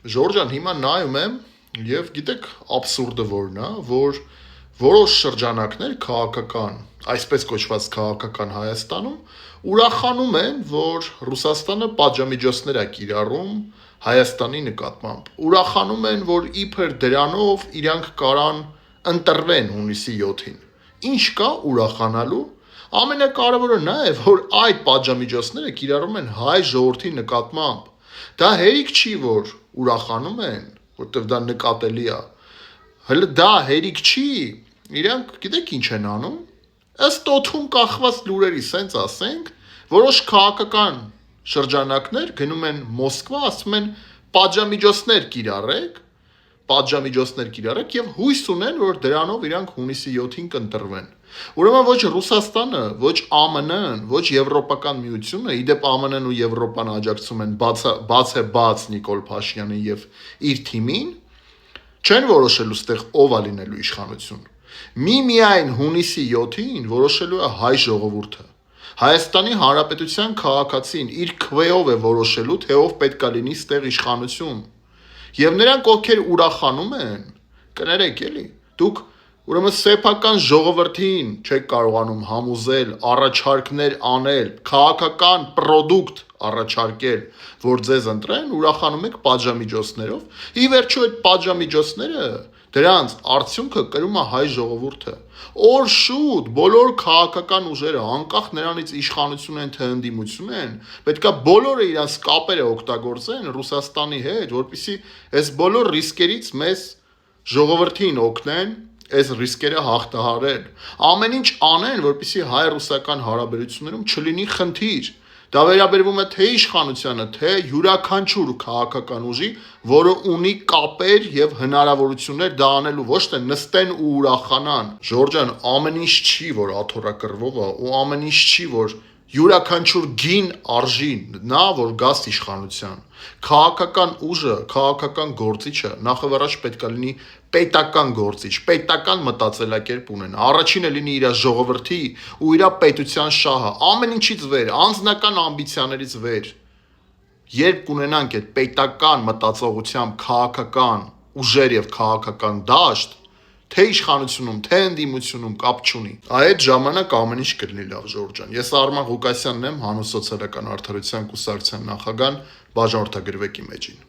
Ժորժան, հիմա նայում եմ եւ գիտեք աբսուրդը որն է, որ որոշ շրջանակներ քաղաքական, այսպես կոչված քաղաքական Հայաստանում ուրախանում են, որ Ռուսաստանը պատժամիջոցներ է կիրառում Հայաստանի նկատմամբ։ Ուրախանում են, որ իբր դրանով իրանք կարան ընտրվեն հունիսի 7-ին։ Ինչ կա ուրախանալու։ Ամենակարևորը նա է, որ այդ պատժամիջոցները կիրառում են հայ ժողովրդի նկատմամբ։ Դա հերիք չի, որ ուրախանում են, որտեղ դա նկատելի է։ Հələ դա հերիք չի, իրանք գիտեք ինչ են անում։ Ըստ օդում կախված լուրերի, սենց ասենք, որոշ քաղաքական շրջանակներ գնում են Մոսկվա, ասում են պատժամիջոցներ կիրառեք եւ հույս ունեն, որ դրանով իրանք հունիսի 7-ին կընտրվեն։ Ուրեմն ոչ Ռուսաստանը, ոչ ԱՄՆ-ն, ոչ Եվրոպական միությունը, իդեպ ԱՄՆ-ն ու Եվրոպան աջակցում են բաց Նիկոլ Փաշինյանին եւ իր թիմին, չեն որոշելու ստեղ ով է լինելու իշխանություն։ Միայն հունիսի 7-ին որոշելու է հայ ժողովուրդը։ Հայաստանի Հանրապետության քաղաքացին իր քվեով է որոշելու, թե ով պետք է լինի ստեղ իշխանություն։ Եվ նրանք, ովքեր ուրախանում են, կներեք էլի, դուք ուրեմն սեփական ժողովրդին չեք կարողանում համոզել, առաջարկներ անել, քաղաքական պրոդուկտ առաջարկել, որ ձեզ ընտրեն, ուրախանում եք պատժամիջոցներով։ Ի վերջո այդ պատժամիջոցները դրանց արդյունքը կրում է հայ ժողովուրդը։ Օր շուտ բոլոր քաղաքական ուժերը, անկախ նրանից իշխանություն են թե ընդդիմություն են, պետքա բոլորը իրաց կապերը օգտագործեն Ռուսաստանի հետ, որպեսզի այս բոլոր ռիսկերից մեզ ժողովրդին օգնեն, այս ռիսկերը հաղթահարել։ Ամեն ինչ անեն, որպեսզի հայ-ռուսական հարաբերություններում չլինի խնդիր։ Դա վերաբերվում է թե իշխանությանը, թե յուրաքանչյուր քաղաքական ուժի, որը ունի կապեր եւ հնարավորություններ դա անելու, ոչ թե նստեն ու ուրախանան։ Ժորժան, ամեն ինչ չի, որ աթոռակռվով է, ու ամեն ինչ չի, որ յուրաքանչյուր գին արժի նա, որ գաս իշխանության։ Քաղաքական ուժը, քաղաքական գործիչը նախավարաշ պետք է լինի պետական գործիչ, պետական մտածելակերպ ունենա։ Առաջինը լինի իր ժողովրդի ու իր պետության շահը, ամեն ինչից վեր, անձնական ամբիցիաներից վեր։ Երբ կունենանք այդ պետական մտածողությամբ քաղաքական ուժեր եւ քաղաքական դաշտ, թե իշխանությունում, թե ընդդիմությունում կապ չունի։ Այդ ժամանակ ամեն ինչ կլինի լավ, Ժորժան։ Ես Արման Ղուկասյանն եմ, Հանուն սոցիալական արդարության կուսակցության նախագահ, բաժանորդագրվեք իմ էջին։